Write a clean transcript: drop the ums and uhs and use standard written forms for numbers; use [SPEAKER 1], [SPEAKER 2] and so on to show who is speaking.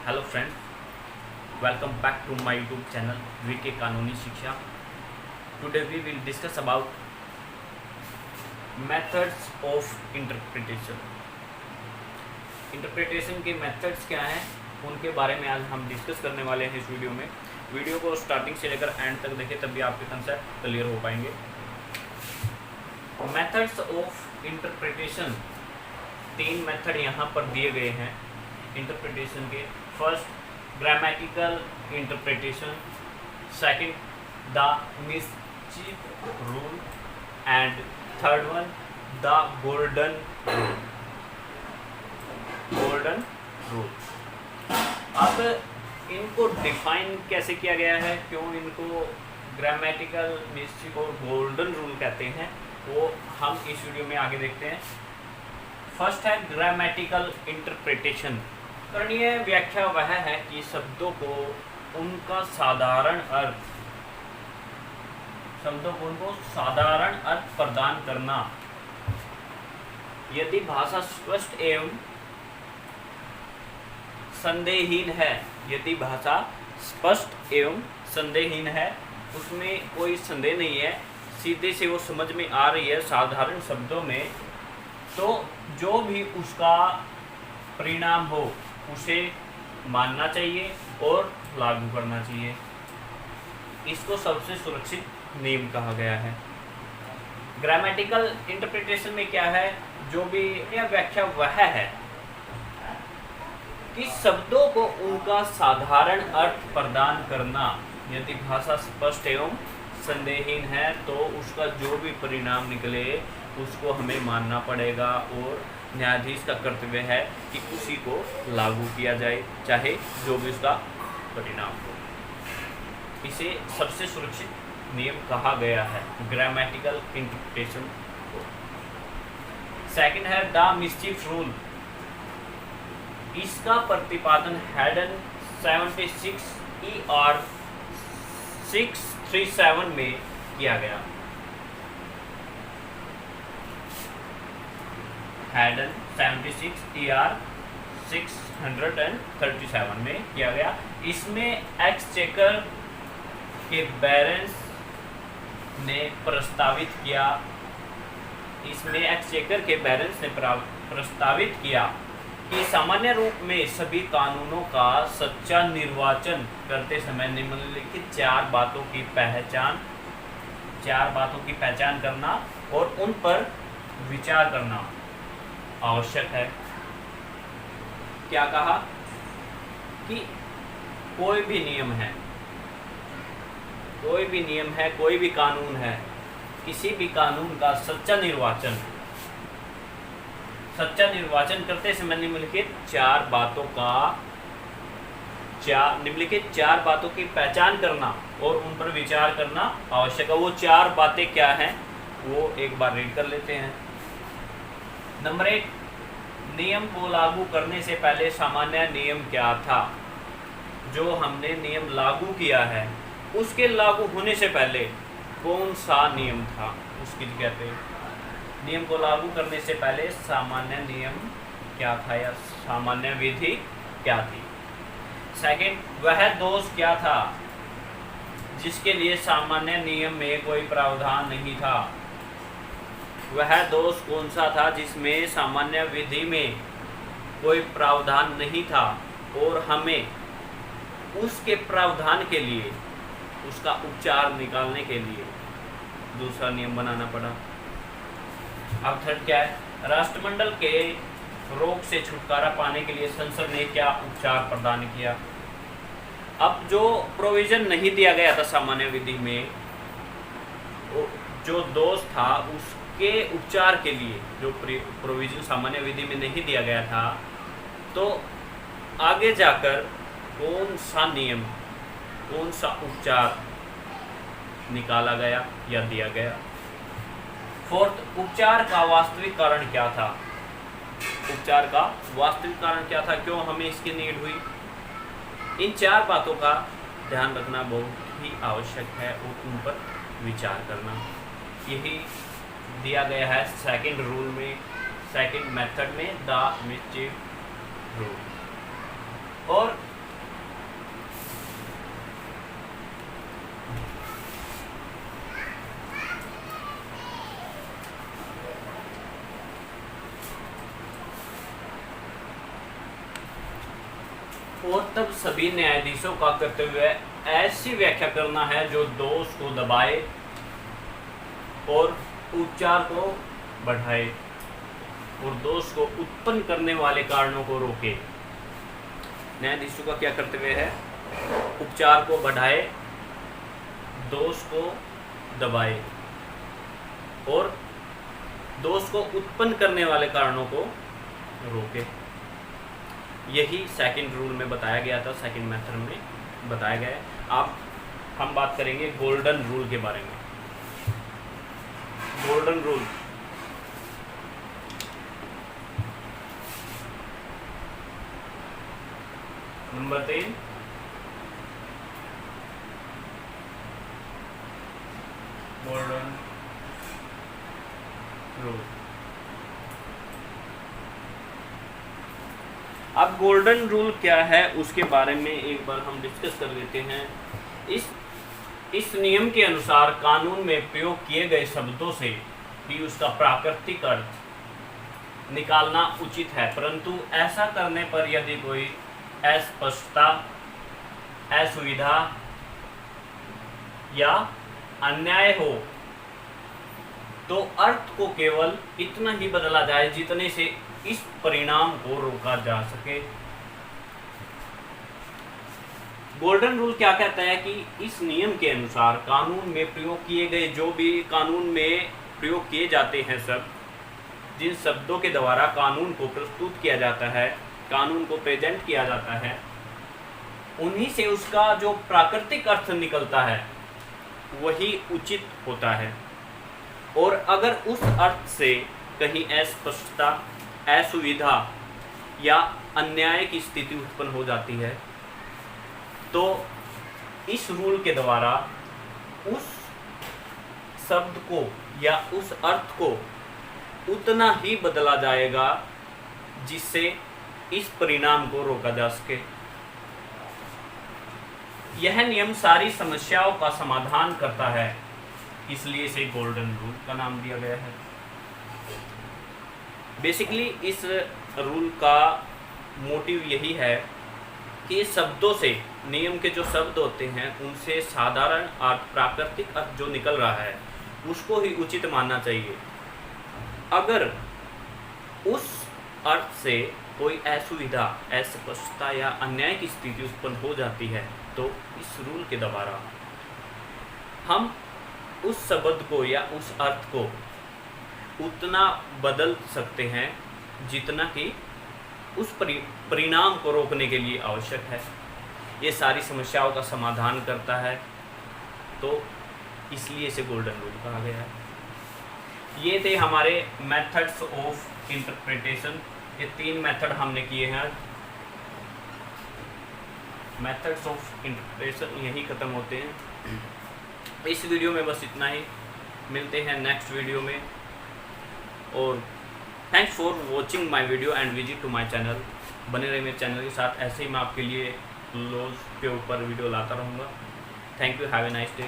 [SPEAKER 1] Hello friends, welcome back to my YouTube channel VK कानूनी शिक्षा। Today we will discuss about methods of interpretation. Interpretation के methods क्या हैं, उनके बारे में आज हम डिस्कस करने वाले हैं इस वीडियो में। वीडियो को स्टार्टिंग से लेकर एंड तक देखें, तभी आपके कंसेप्ट क्लियर हो पाएंगे। मेथड्स ऑफ इंटरप्रिटेशन, 3 मेथड यहाँ पर दिए गए हैं इंटरप्रिटेशन के। First, grammatical interpretation. Second, the mischief rule. And third one, the golden rule. Golden rule. अब इनको डिफाइन कैसे किया गया है, क्यों इनको ग्रामेटिकल, मिसचीफ और गोल्डन रूल कहते हैं, वो हम इस वीडियो में आगे देखते हैं। फर्स्ट है ग्रामेटिकल इंटरप्रिटेशन। करणीय व्याख्या वह है कि शब्दों को उनका साधारण अर्थ प्रदान करना। यदि भाषा स्पष्ट एवं संदेहहीन है, यदि भाषा स्पष्ट एवं संदेहहीन है, उसमें कोई संदेह नहीं है, सीधे से वो समझ में आ रही है साधारण शब्दों में, तो जो भी उसका परिणाम हो उसे मानना चाहिए और लागू करना चाहिए। इसको सबसे सुरक्षित नियम कहा गया है। ग्रामेटिकल इंटरप्रिटेशन में क्या है, जो भी यह व्याख्या वह है कि शब्दों को उनका साधारण अर्थ प्रदान करना। यदि भाषा स्पष्ट एवं संदेहहीन है तो उसका जो भी परिणाम निकले उसको हमें मानना पड़ेगा और न्यायाधीश का कर्तव्य है कि उसी को लागू किया जाए, चाहे जो भी उसका परिणाम हो। इसे सबसे सुरक्षित नियम कहा गया है ग्रामेटिकल इंटरप्रिटेशन को। सेकंड है द मिसचीफ रूल। इसका प्रतिपादन हैडन 76 ER 637 में किया गया। हैडन 76 ER 637 में किया गया। इसमें एक्सचेकर के बैरेंस ने प्रस्तावित किया। इसमें एक्सचेकर के बैरेंस ने प्रस्तावित किया कि सामान्य रूप में सभी कानूनों का सच्चा निर्वाचन करते समय निम्नलिखित 4 बातों की पहचान करना और उन पर विचार करना आवश्यक है। क्या कहा कि कोई भी नियम है, कोई भी कानून है, किसी भी कानून का सच्चा निर्वाचन करते समय निम्नलिखित 4 बातों की पहचान करना और उन पर विचार करना आवश्यक है। वो 4 बातें क्या हैं, वो एक बार रीड कर लेते हैं। नंबर 1, नियम को लागू करने से पहले सामान्य नियम क्या था। जो हमने नियम लागू किया है उसके लागू होने से पहले कौन सा नियम था, उसकी कहते हैं। नियम को लागू करने से पहले सामान्य नियम क्या था या सामान्य विधि क्या थी। सेकंड, वह दोष क्या था जिसके लिए सामान्य नियम में कोई प्रावधान नहीं था। वह दोष कौन सा था जिसमें सामान्य विधि में कोई प्रावधान नहीं था और हमें उसके प्रावधान के लिए, उसका उपचार निकालने के लिए दूसरा नियम बनाना पड़ा। अब थर्ड क्या है, राष्ट्रमंडल के रोग से छुटकारा पाने के लिए संसद ने क्या उपचार प्रदान किया। अब जो प्रोविजन नहीं दिया गया था सामान्य विधि में, जो दोष था उसके उपचार के लिए जो प्रोविजन सामान्य विधि में नहीं दिया गया था, तो आगे जाकर कौन सा उपचार निकाला गया या दिया गया। फोर्थ, उपचार का वास्तविक कारण क्या था। उपचार का वास्तविक कारण क्या था, क्यों हमें इसकी नीड हुई। इन 4 बातों का ध्यान रखना बहुत ही आवश्यक है और उन पर विचार करना। यही दिया गया है सेकंड रूल में, सेकंड मेथड में, द मिसचीफ रूल। और और तब सभी न्यायाधीशों का कर्तव्य ऐसी व्याख्या करना है जो दोष को दबाए और उपचार को बढ़ाए और दोष को उत्पन्न करने वाले कारणों को रोके। न्यायाधीशों का क्या कर्तव्य है? उपचार को बढ़ाए, दोष को दबाए और दोष को उत्पन्न करने वाले कारणों को रोके। यही सेकंड रूल में बताया गया था, सेकंड मेथड में बताया गया है। अब हम बात करेंगे गोल्डन रूल के बारे में। Golden rule number 3, golden rule. अब गोल्डन रूल क्या है उसके बारे में एक बार हम डिस्कस कर लेते हैं। इस नियम के अनुसार कानून में प्रयोग किए गए शब्दों से ही उसका प्राकृतिक अर्थ निकालना उचित है, परंतु ऐसा करने पर यदि कोई अस्पष्टता, असुविधा या अन्याय हो तो अर्थ को केवल इतना ही बदला जाए जितने से इस परिणाम को रोका जा सके। गोल्डन रूल क्या कहता है कि इस नियम के अनुसार कानून में प्रयोग किए गए, जो भी कानून में प्रयोग किए जाते हैं शब्द, जिन शब्दों के द्वारा कानून को प्रस्तुत किया जाता है, कानून को प्रेजेंट किया जाता है, उन्हीं से उसका जो प्राकृतिक अर्थ निकलता है वही उचित होता है। और अगर उस अर्थ से कहीं अस्पष्टता, असुविधा या अन्याय की स्थिति उत्पन्न हो जाती है तो इस रूल के द्वारा उस शब्द को या उस अर्थ को उतना ही बदला जाएगा जिससे इस परिणाम को रोका जा सके। यह नियम सारी समस्याओं का समाधान करता है, इसलिए इसे गोल्डन रूल का नाम दिया गया है। बेसिकली इस रूल का मोटिव यही है कि शब्दों से, नियम के जो शब्द होते हैं उनसे साधारण अर्थ, प्राकृतिक अर्थ जो निकल रहा है उसको ही उचित मानना चाहिए। अगर उस अर्थ से कोई असुविधा, अस्पष्टता या अन्याय की स्थिति उत्पन्न हो जाती है तो इस रूल के द्वारा हम उस शब्द को या उस अर्थ को उतना बदल सकते हैं जितना कि उस परिणाम को रोकने के लिए आवश्यक है। ये सारी समस्याओं का समाधान करता है, तो इसलिए इसे गोल्डन रूल कहा गया है। ये थे हमारे मेथड्स ऑफ इंटरप्रिटेशन। ये 3 मेथड हमने किए हैं। मेथड्स ऑफ इंटरप्रिटेशन यही ख़त्म होते हैं। इस वीडियो में बस इतना ही। मिलते हैं नेक्स्ट वीडियो में। और thanks for watching my video and visit to my channel. बने रहिए मेरे चैनल के साथ, ऐसे ही मैं आपके लिए लॉज के ऊपर वीडियो लाता रहूँगा। Thank you, have a nice day.